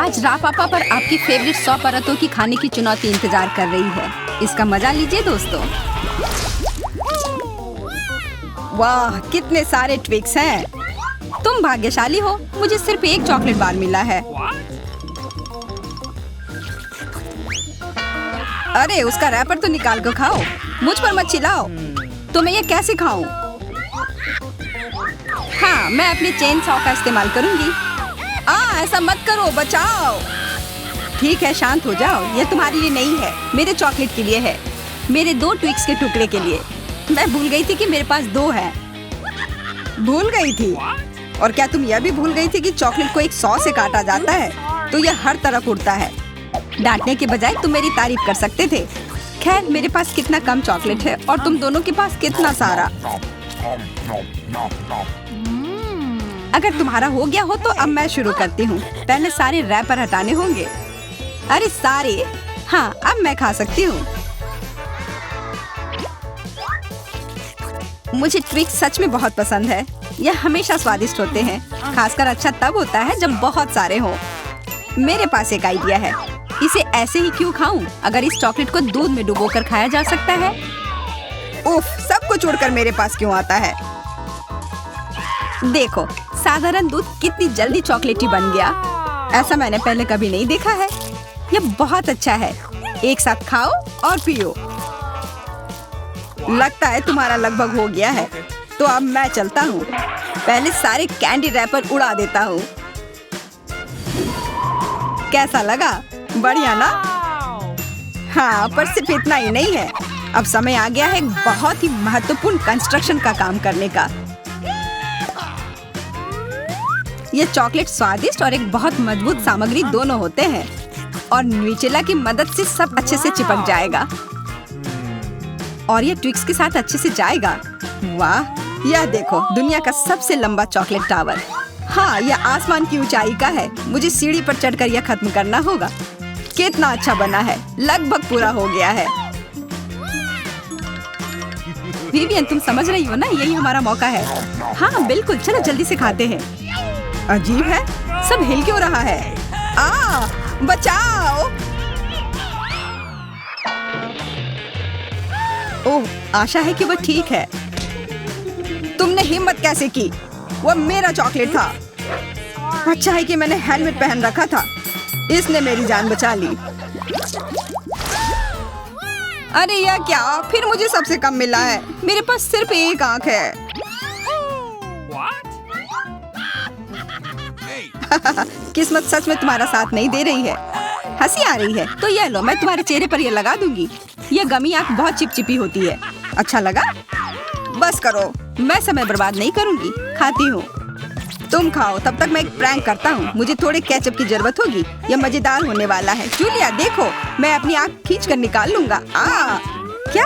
आज रापापा पर आपकी फेवरेट 100 परतों की खाने की चुनौती इंतजार कर रही है। इसका मजा लीजिए दोस्तों। वाह, कितने सारे ट्विक्स हैं। तुम भाग्यशाली हो, मुझे सिर्फ एक चॉकलेट बार मिला है। अरे उसका रैपर तो निकाल कर खाओ, मुझ पर मत चिल्लाओ। तो मैं ये कैसे खाऊं? हाँ, मैं अपनी चेन सॉ का इस्तेमाल करूंगी। ऐसा मत करो, बचाओ। ठीक है, शांत हो जाओ। ये तुम्हारे लिए नहीं है, मेरे चॉकलेट के लिए है, मेरे 2 ट्विक्स के टुकड़े के लिए। मैं भूल गई थी कि मेरे पास 2 है। भूल गई थी? और क्या तुम यह भी भूल गई थी कि चॉकलेट को एक सॉ से काटा जाता है तो यह हर तरफ उड़ता है? डांटने के बजाय तुम मेरी तारीफ कर सकते थे। खैर, मेरे पास कितना कम चॉकलेट है और तुम दोनों के पास कितना सारा। अगर तुम्हारा हो गया हो तो अब मैं शुरू करती हूँ। पहले सारे रैपर हटाने होंगे। अरे सारे? हाँ, अब मैं खा सकती हूँ। मुझे ट्विक्स सच में बहुत पसंद है। यह हमेशा स्वादिष्ट होते हैं। खासकर अच्छा तब होता है जब बहुत सारे हों। मेरे पास एक आइडिया है। इसे ऐसे ही क्यों खाऊं? अगर इस चॉकलेट को दूध में डुबोकर खाया जा सकता है। उफ, सब कुछ उड़कर मेरे पास क्यों आता है? देखो, साधारण दूध कितनी जल्दी चॉकलेटी बन गया। ऐसा मैंने पहले कभी नहीं देखा है। यह बहुत अच्छा है। एक साथ खाओ और पियो। लगता है तुम्हारा लगभग हो गया है, तो अब मैं चलता हूँ। पहले सारे कैंडी रैपर उड़ा देता हूँ। कैसा लगा? बढ़िया ना? हाँ, पर सिर्फ इतना ही नहीं है। अब समय आ गया है एक बहुत ही महत्वपूर्ण कंस्ट्रक्शन का काम करने का। ये चॉकलेट स्वादिष्ट और एक बहुत मजबूत सामग्री दोनों होते हैं, और न्यूटेला की मदद से सब अच्छे से चिपक जाएगा और ये ट्विक्स के साथ अच्छे से जाएगा। वाह, यह देखो, दुनिया का सबसे लंबा चॉकलेट टावर। हाँ, यह आसमान की ऊंचाई का है। मुझे सीढ़ी पर चढ़कर यह खत्म करना होगा। कितना अच्छा बना है, लगभग पूरा हो गया है। विवियन, तुम समझ रही हो ना, यही हमारा मौका है। हाँ बिल्कुल, चलो जल्दी से खाते हैं। अजीब है, सब हिल क्यों रहा है? बचाओ! ओह, आशा है कि वो ठीक है। तुमने हिम्मत कैसे की? वो मेरा चॉकलेट था। अच्छा है कि मैंने हेलमेट पहन रखा था। इसने मेरी जान बचा ली। अरे यह क्या? फिर मुझे सबसे कम मिला है। मेरे पास सिर्फ एक आंख है। किस्मत सच में तुम्हारा साथ नहीं दे रही है। हंसी आ रही है तो यह लो, मैं तुम्हारे चेहरे पर ये लगा दूंगी। यह गमी आंख बहुत चिपचिपी होती है। अच्छा लगा? बस करो, मैं समय बर्बाद नहीं करूंगी। खाती हूँ, तुम खाओ। तब तक मैं एक प्रैंक करता हूँ। मुझे थोड़े केचप की जरूरत होगी। यह मजेदार होने वाला है। जूलिया देखो, मैं अपनी आँख खींच कर निकाल लूंगा। क्या?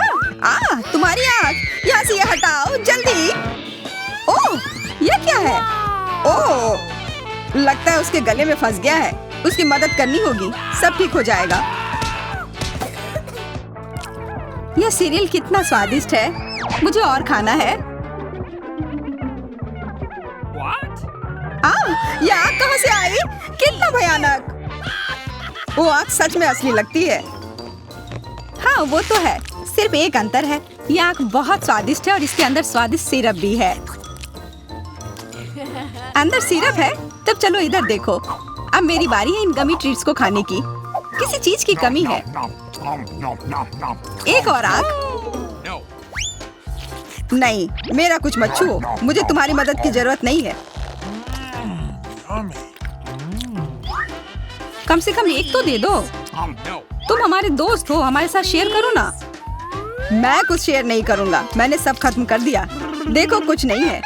तुम्हारी आँख? यहाँ से यह हटाओ जल्दी। ओह, यह क्या है? ओह, लगता है उसके गले में फंस गया है। उसकी मदद करनी होगी, सब ठीक हो जाएगा। यह सीरियल कितना स्वादिष्ट है। मुझे और खाना है। यह आग कहाँ से आई? कितना भयानक! वो आग सच में असली लगती है। हाँ, वो तो है। सिर्फ एक अंतर है, यह आग बहुत स्वादिष्ट है और इसके अंदर स्वादिष्ट सिरप भी है। अंदर सिरप है? तब चलो इधर देखो। अब मेरी बारी है इन गमी ट्रीट्स को खाने की। किसी चीज की कमी है। एक और आग? नहीं, मेरा कुछ मत छुओ। मुझे तुम्हारी मदद की जरूरत नहीं है। कम से कम एक तो दे दो। तुम हमारे दोस्त हो, हमारे साथ शेयर करो ना। मैं कुछ शेयर नहीं करूंगा। मैंने सब खत्म कर दिया। देखो, कुछ नहीं है।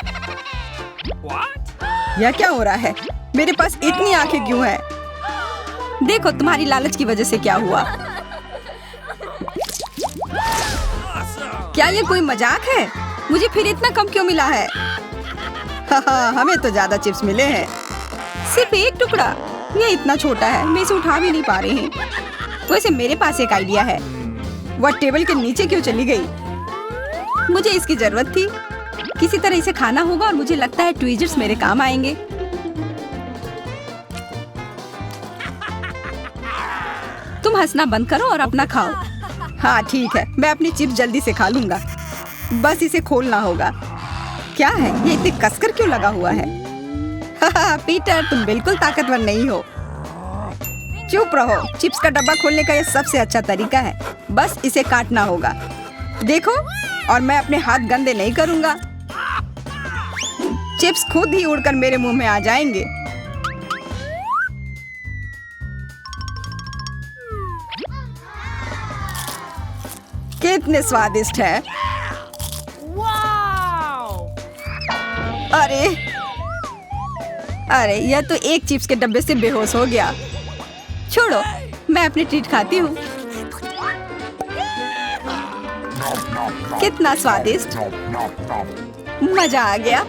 यह क्या हो रहा है? मेरे पास इतनी आंखें क्यों हैं? देखो, तुम्हारी लालच की वजह से क्या हुआ। क्या ये कोई मजाक है? मुझे फिर इतना कम क्यों मिला है? हमें तो ज्यादा चिप्स मिले हैं। सिर्फ एक टुकड़ा? ये इतना छोटा है, मैं इसे उठा भी नहीं पा रही हूँ। वैसे मेरे पास एक आइडिया है। वह टेबल के नीचे क्यों चली गई? मुझे इसकी जरूरत थी। किसी तरह इसे खाना होगा और मुझे लगता है ट्वीजर्स मेरे काम आएंगे। तुम हंसना बंद करो और अपना खाओ। हाँ ठीक है, मैं अपनी चिप्स जल्दी से खा लूंगा। बस इसे खोलना होगा। क्या है ये इतने कसकर क्यों लगा हुआ है? पीटर, तुम बिल्कुल ताकतवर नहीं हो। चुप रहो। चिप्स का डब्बा खोलने का यह सबसे अच्छा तरीका है। बस इसे काटना होगा। देखो, और मैं अपने हाथ गंदे नहीं करूंगा। चिप्स खुद ही उड़कर मेरे मुंह में आ जाएंगे। कितने स्वादिष्ट है। अरे अरे, यह तो एक चिप्स के डब्बे से बेहोश हो गया। छोड़ो, मैं अपनी ट्रीट खाती हूँ। कितना स्वादिष्ट, मजा आ गया।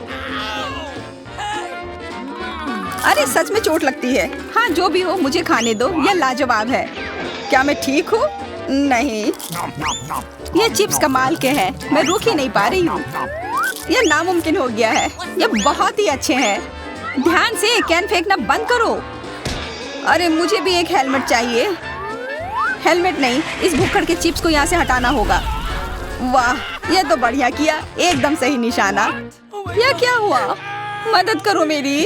अरे सच में चोट लगती है। हाँ जो भी हो, मुझे खाने दो। यह लाजवाब है। क्या मैं ठीक हूँ? नहीं, ये चिप्स कमाल के हैं। मैं रुक ही नहीं पा रही हूँ। यह नामुमकिन हो गया है। यह बहुत ही अच्छे हैं। ध्यान से, कैन फेंकना बंद करो। अरे मुझे भी एक हेलमेट चाहिए। हेलमेट नहीं, इस भुक्कड़ के चिप्स को यहाँ से हटाना होगा। वाह, यह तो बढ़िया किया। एकदम सही निशाना। यह क्या हुआ? मदद करो मेरी।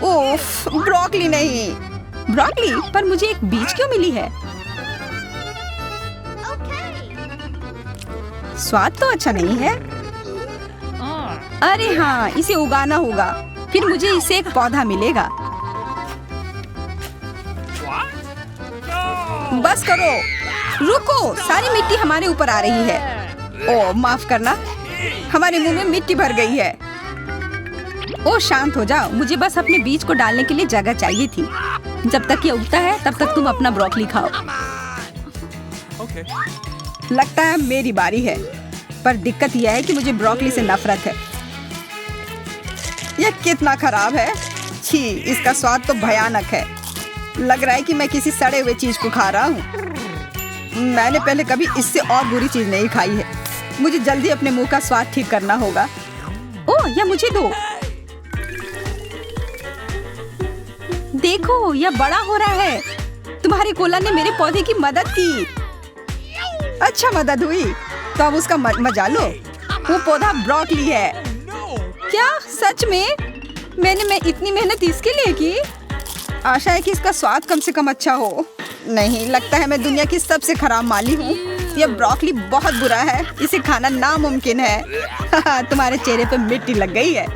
उफ, ब्रोकली नहीं। ब्रोकली? पर मुझे एक बीज क्यों मिली है? स्वाद तो अच्छा नहीं है। अरे हाँ, इसे उगाना होगा। फिर मुझे इससे एक पौधा मिलेगा। बस करो। रुको, सारी मिट्टी हमारे ऊपर आ रही है। ओह माफ करना, हमारे मुंह में मिट्टी भर गई है। ओह शांत हो जाओ। मुझे बस अपने बीज को डालने के लिए जगह चाहिए थी। जब तक ये उगता है तब तक तुम अपना ब्रोकली खाओ। लगता है मेरी बारी है, पर दिक्कत यह है कि मुझे ब्रोकली से नफरत है। यह कितना खराब है। छी, इसका स्वाद तो भयानक है। लग रहा है कि मैं किसी सड़े हुए चीज को खा रहा हूँ। मैंने पहले कभी इससे और बुरी चीज नहीं खाई है। मुझे जल्दी अपने मुंह का स्वाद ठीक करना होगा। ओह, यह मुझे दो। देखो, यह बड़ा हो रहा है। तुम्हारे कोला ने मेरे पौधे की मदद की। अच्छा मदद हुई, तो अब उसका मजा लो। वो पौधा ब्रोकली है। क्या सच में? मैंने इतनी मेहनत इसके लिए की। आशा है कि इसका स्वाद कम से कम अच्छा हो। नहीं, लगता है मैं दुनिया की सबसे खराब माली हूँ। यह ब्रोकली बहुत बुरा है। इसे खाना नामुमकिन है। तुम्हारे चेहरे पे मिट्टी लग गई है।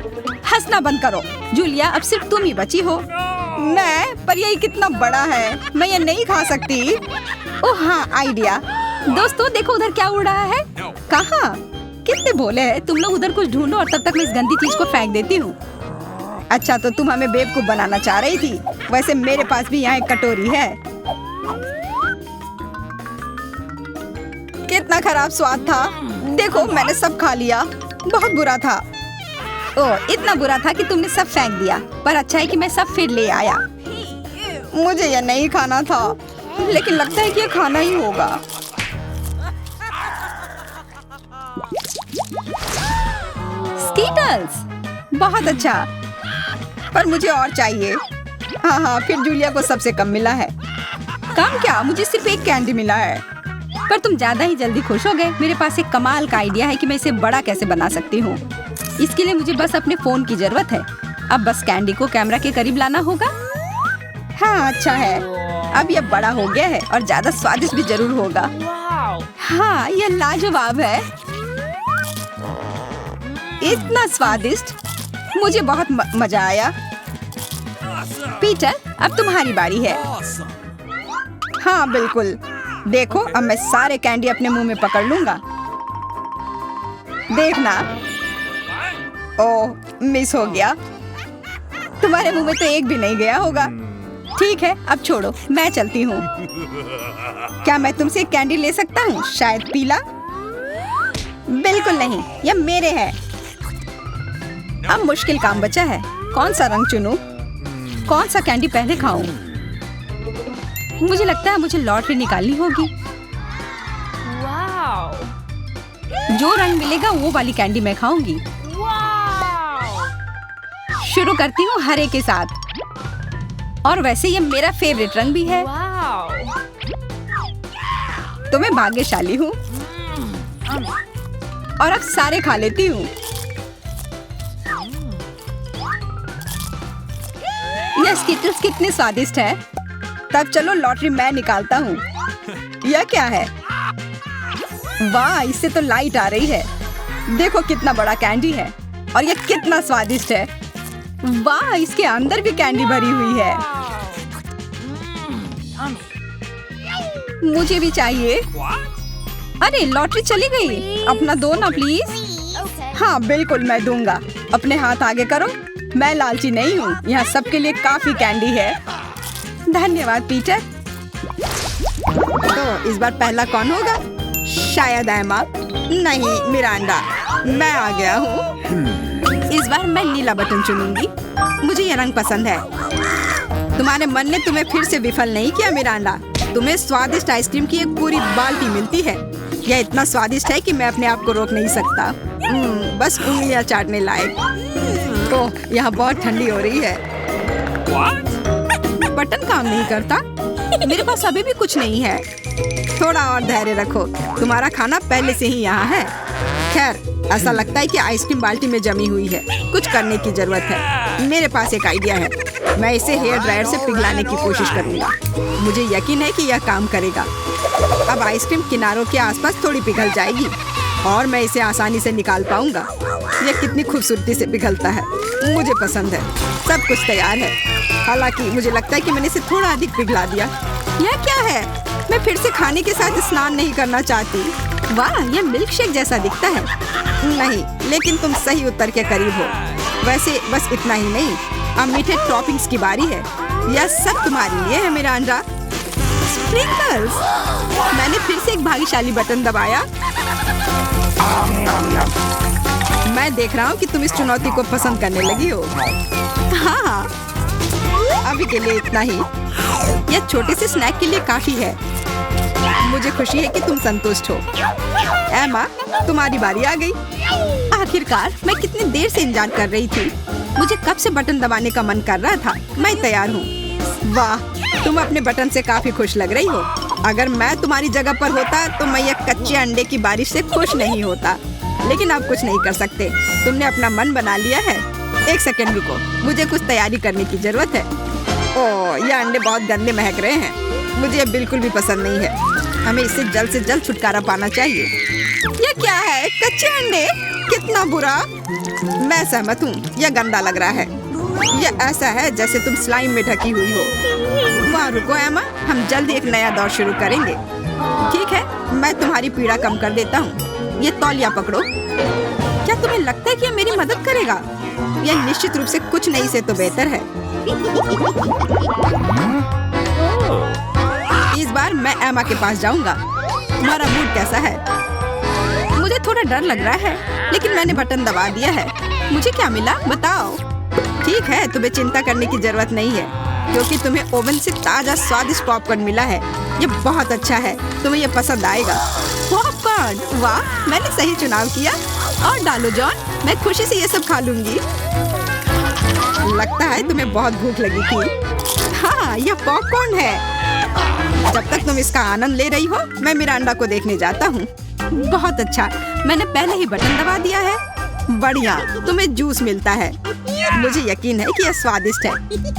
हंसना बंद करो। जूलिया, अब सिर्फ तुम ही बची हो। मैं? पर यही कितना बड़ा है, मैं ये नहीं खा सकती। ओह हाँ, आइडिया। दोस्तों देखो, उधर क्या उड़ रहा है। कहाँ? कितने भोले हैं तुम लोग। उधर कुछ ढूंढो और तब तक मैं इस गंदी चीज को फेंक देती हूँ। अच्छा, तो तुम हमें बेवकूफ बनाना चाह रही थी। वैसे मेरे पास भी यहाँ एक कटोरी है। कितना खराब स्वाद था। देखो, मैंने सब खा लिया। बहुत बुरा था। ओह, इतना बुरा था कि तुमने सब फेंक दिया। पर अच्छा है कि मैं सब फिर ले आया। मुझे यह नहीं खाना था, लेकिन लगता है कि यह खाना ही होगा। स्कीटल्स, बहुत अच्छा। पर मुझे और चाहिए। हाँ, फिर जूलिया को सबसे कम मिला है। कम क्या, मुझे सिर्फ एक कैंडी मिला है। पर तुम ज्यादा ही जल्दी खुश हो गए। मेरे पास एक कमाल का आइडिया है कि मैं इसे बड़ा कैसे बना सकती हूँ। इसके लिए मुझे बस अपने फोन की जरूरत है। अब बस कैंडी को कैमरा के करीब लाना होगा। हाँ अच्छा है। अब यह बड़ा हो गया है और ज्यादा स्वादिष्ट भी जरूर होगा। हाँ, यह लाजवाब है। इतना स्वादिष्ट, मुझे बहुत मजा आया। पीटर, अब तुम्हारी बारी है। हाँ बिल्कुल। देखो, अब मैं सारे कैंडी अपने मुंह में पकड़ लूंगा। देखना। ओह, मिस हो गया। तुम्हारे मुंह में तो एक भी नहीं गया होगा। ठीक है, अब छोड़ो, मैं चलती हूँ। क्या मैं तुमसे एक कैंडी ले सकता हूँ? शायद पीला? बिल्कुल नहीं, यह मेरे हैं। अब मुश्किल काम बचा है। कौन सा रंग चुनूं? कौन सा कैंडी पहले खाऊं? मुझे लगता है मुझे लॉटरी निकालनी होगी। जो रंग मिलेगा वो वाली कैंडी मैं खाऊंगी। शुरू करती हूँ हरे के साथ। और वैसे ये मेरा फेवरेट रंग भी है। तो मैं भाग्यशाली हूँ और अब सारे खा लेती हूँ। ये स्किटल्स कितने स्वादिष्ट है। तब चलो लॉटरी मैं निकालता हूँ। यह क्या है? वाह, इससे तो लाइट आ रही है। देखो कितना बड़ा कैंडी है और यह कितना स्वादिष्ट है। वाह, इसके अंदर भी कैंडी भरी हुई है। मुझे भी चाहिए। अरे लॉटरी चली गई। अपना दो ना प्लीज। हाँ बिल्कुल मैं दूंगा। अपने हाथ आगे करो। मैं लालची नहीं हूँ। यहाँ सबके लिए काफी कैंडी है। धन्यवाद पीटर। तो इस बार पहला कौन होगा? शायद एमा। नहीं मिरांडा। मैं आ गया हूँ। इस बार मैं नीला बटन चुनूंगी। मुझे यह रंग पसंद है। तुम्हारे मन ने तुम्हें फिर से विफल नहीं किया मिरांडा। तुम्हें स्वादिष्ट आइसक्रीम की एक पूरी बाल्टी मिलती है। यह इतना स्वादिष्ट है कि मैं अपने आप को रोक नहीं सकता। बस उंगलियां चाटने लायक। ओह, यहाँ बहुत ठंडी हो रही है। बटन काम नहीं करता। मेरे पास अभी भी कुछ नहीं है। थोड़ा और धैर्य रखो। तुम्हारा खाना पहले से ही यहाँ है। खैर, ऐसा लगता है कि आइसक्रीम बाल्टी में जमी हुई है। कुछ करने की जरूरत है। मेरे पास एक आइडिया है। मैं इसे हेयर ड्रायर से पिघलाने की कोशिश करूंगा। मुझे यकीन है कि यह काम करेगा। अब आइसक्रीम किनारों के आसपास थोड़ी पिघल जाएगी और मैं इसे आसानी से निकाल पाऊंगा। यह कितनी खूबसूरती से पिघलता है। मुझे पसंद है। सब कुछ तैयार है। हालांकि मुझे लगता है कि मैंने इसे थोड़ा अधिक पिघला दिया। यह क्या है? मैं फिर से खाने के साथ स्नान नहीं करना चाहती। वाह, यह मिल्क शेक जैसा दिखता है। नहीं, लेकिन तुम सही उत्तर के करीब हो। वैसे बस इतना ही नहीं, अब मीठे टॉपिंग्स की बारी है। यह सब तुम्हारे लिए है मिरांडा। स्प्रिंकल्स। मैंने फिर से एक भाग्यशाली बटन दबाया। मैं देख रहा हूँ कि तुम इस चुनौती को पसंद करने लगी हो। हाँ, अभी के लिए इतना ही। यह छोटे से स्नैक के लिए काफी है। मुझे खुशी है कि तुम संतुष्ट हो। एमा, तुम्हारी बारी आ गई। आखिरकार, मैं कितनी देर से इंतजार कर रही थी। मुझे कब से बटन दबाने का मन कर रहा था। मैं तैयार हूँ। वाह, तुम अपने बटन से काफी खुश लग रही हो। अगर मैं तुम्हारी जगह पर होता तो मैं यह कच्चे अंडे की बारिश से खुश नहीं होता। लेकिन आप कुछ नहीं कर सकते। तुमने अपना मन बना लिया है। एक सेकंड रुको, मुझे कुछ तैयारी करने की जरूरत है। ओह, ये अंडे बहुत गंदे महक रहे हैं। मुझे ये बिल्कुल भी पसंद नहीं है। हमें इससे जल्द से जल्द छुटकारा पाना चाहिए। ये क्या है? कच्चे अंडे? कितना बुरा। मैं सहमत हूँ। यह गंदा लग रहा है। यह ऐसा है जैसे तुम स्लाइम में ढकी हुई हो। वहाँ रुको एमा, हम जल्द एक नया दौर शुरू करेंगे। ठीक है, मैं तुम्हारी पीड़ा कम कर देता हूँ। ये तौलिया पकड़ो। क्या तुम्हें लगता है कि यह मेरी मदद करेगा? यह निश्चित रूप से कुछ नहीं से तो बेहतर है। इस बार मैं एमा के पास जाऊंगा। तुम्हारा मूड कैसा है? मुझे थोड़ा डर लग रहा है, लेकिन मैंने बटन दबा दिया है। मुझे क्या मिला बताओ? ठीक है, तुम्हें चिंता करने की जरूरत नहीं है, क्योंकि तुम्हें ओवन से ताजा स्वादिष्ट पॉपकॉर्न मिला है। ये बहुत अच्छा है। तुम्हें ये पसंद आएगा। पॉपकॉर्न? वाह, मैंने सही चुनाव किया। और डालो जॉन, मैं खुशी से ये सब खा लूंगी। लगता है तुम्हें बहुत भूख लगी थी। हाँ, यह पॉपकॉर्न है। जब तक तुम इसका आनंद ले रही हो, मैं मिरांडा को देखने जाता हूँ। बहुत अच्छा, मैंने पहले ही बटन दबा दिया है। बढ़िया, तुम्हें जूस मिलता है। मुझे यकीन है कि यह स्वादिष्ट है।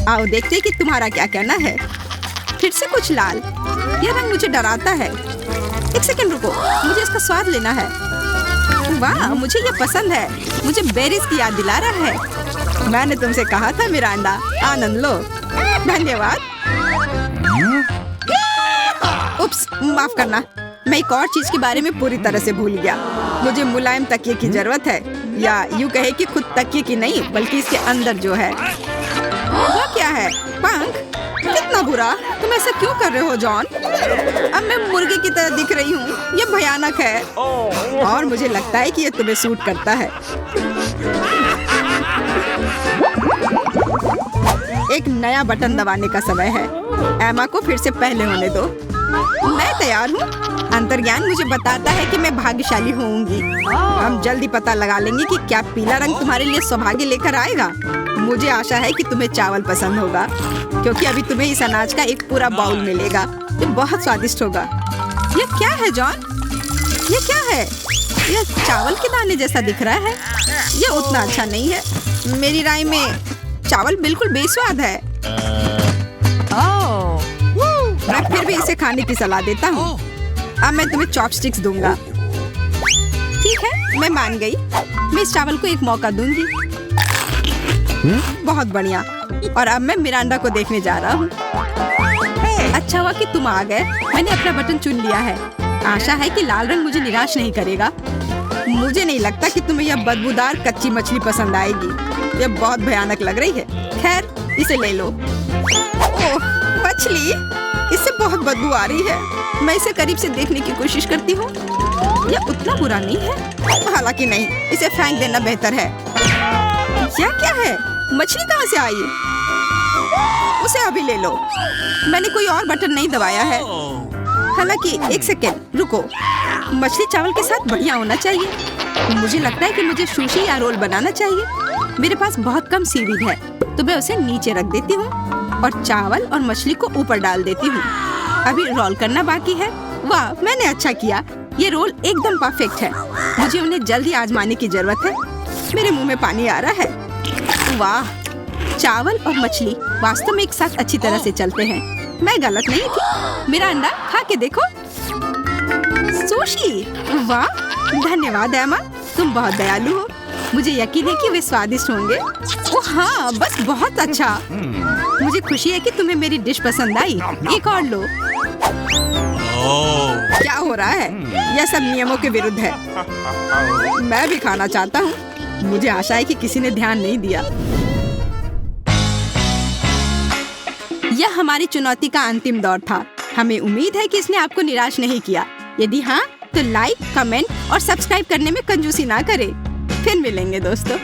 आओ देखते हैं कि तुम्हारा क्या कहना है। फिर से कुछ लाल। यह रंग मुझे डराता है। एक सेकंड रुको, मुझे इसका स्वाद लेना है। वाह, मुझे यह पसंद है। मुझे बेरीज की याद दिला रहा है। मैंने तुमसे कहा था मिरांडा, आनंद लो। धन्यवाद। उप्स, माफ करना। मैं एक और चीज के बारे में पूरी तरह से भूल गया। मुझे मुलायम तकिए की जरूरत है, या यूँ कहे कि खुद तकिए की नहीं, बल्कि इसके अंदर जो है। वो क्या है? पंख? कितना बुरा। तुम ऐसा क्यों कर रहे हो जॉन? अब मैं मुर्गे की तरह दिख रही हूँ। ये भयानक है और मुझे लगता है कि ये तुम्हें सूट करता है। एक नया बटन दबाने का समय है। एमा को फिर से पहले होने दो। मैं तैयार हूँ। अंतर्ज्ञान मुझे बताता है कि मैं भाग्यशाली होऊंगी। हम जल्दी पता लगा लेंगे कि क्या पीला रंग तुम्हारे लिए सौभाग्य लेकर आएगा। मुझे आशा है कि तुम्हें चावल पसंद होगा। क्योंकि अभी तुम्हें इस अनाज का एक पूरा बाउल मिलेगा। ये बहुत स्वादिष्ट होगा। ये क्या है जॉन? ये क्या है? ये चावल के दाने जैसा दिख रहा है। ये उतना अच्छा नहीं है। मेरी राय में चावल बिल्कुल बेस्वाद है। मैं फिर भी इसे खाने की सलाह देता हूँ। अब मैं तुम्हें चॉपस्टिक्स दूंगा। ठीक है, मैं मान गई। मैं इस चावल को एक मौका दूंगी। बहुत बढ़िया। और अब मैं मिरांडा को देखने जा रहा हूँ। अच्छा हुआ कि तुम आ गए। मैंने अपना बटन चुन लिया है। आशा है कि लाल रंग मुझे निराश नहीं करेगा। मुझे नहीं लगता कि तुम्हें यह बदबूदार कच्ची मछली पसंद आएगी। यह बहुत भयानक लग रही है। खैर, इसे ले लो। ओह, मछली! इससे बहुत बदबू आ रही है। मैं इसे करीब से देखने की कोशिश करती हूँ। यह उतना बुरा नहीं है। हालांकि नहीं, इसे फेंक देना बेहतर है। यह क्या है? मछली कहाँ से आई? उसे अभी ले लो। मैंने कोई और बटन नहीं दबाया है। हालांकि एक सेकेंड रुको। मछली चावल के साथ बढ़िया होना चाहिए। मुझे लगता है कि मुझे सुशी या रोल बनाना चाहिए। मेरे पास बहुत कम सीवीड है, तो मैं उसे नीचे रख देती हूँ और चावल और मछली को ऊपर डाल देती हूँ। अभी रोल करना बाकी है। वाह, मैंने अच्छा किया। ये रोल एकदम परफेक्ट है। मुझे उन्हें जल्दी आजमाने की जरूरत है। मेरे मुंह में पानी आ रहा है। वाह, चावल और मछली वास्तव में एक साथ अच्छी तरह से चलते हैं। मैं गलत नहीं थी। मेरा अंडा खा के देखो। सुशी! वाह, धन्यवाद एमा, तुम बहुत दयालु हो। मुझे यकीन है कि वे स्वादिष्ट होंगे। ओह हाँ, बस बहुत अच्छा। मुझे खुशी है कि तुम्हें मेरी डिश पसंद आई। एक और लो। क्या हो रहा है? यह सब नियमों के विरुद्ध है। मैं भी खाना चाहता हूँ। मुझे आशा है कि किसी ने ध्यान नहीं दिया। यह हमारी चुनौती का अंतिम दौर था। हमें उम्मीद है कि इसने आपको निराश नहीं किया। यदि हाँ, तो लाइक, कमेंट और सब्सक्राइब करने में कंजूसी ना करें। फिर मिलेंगे दोस्तों।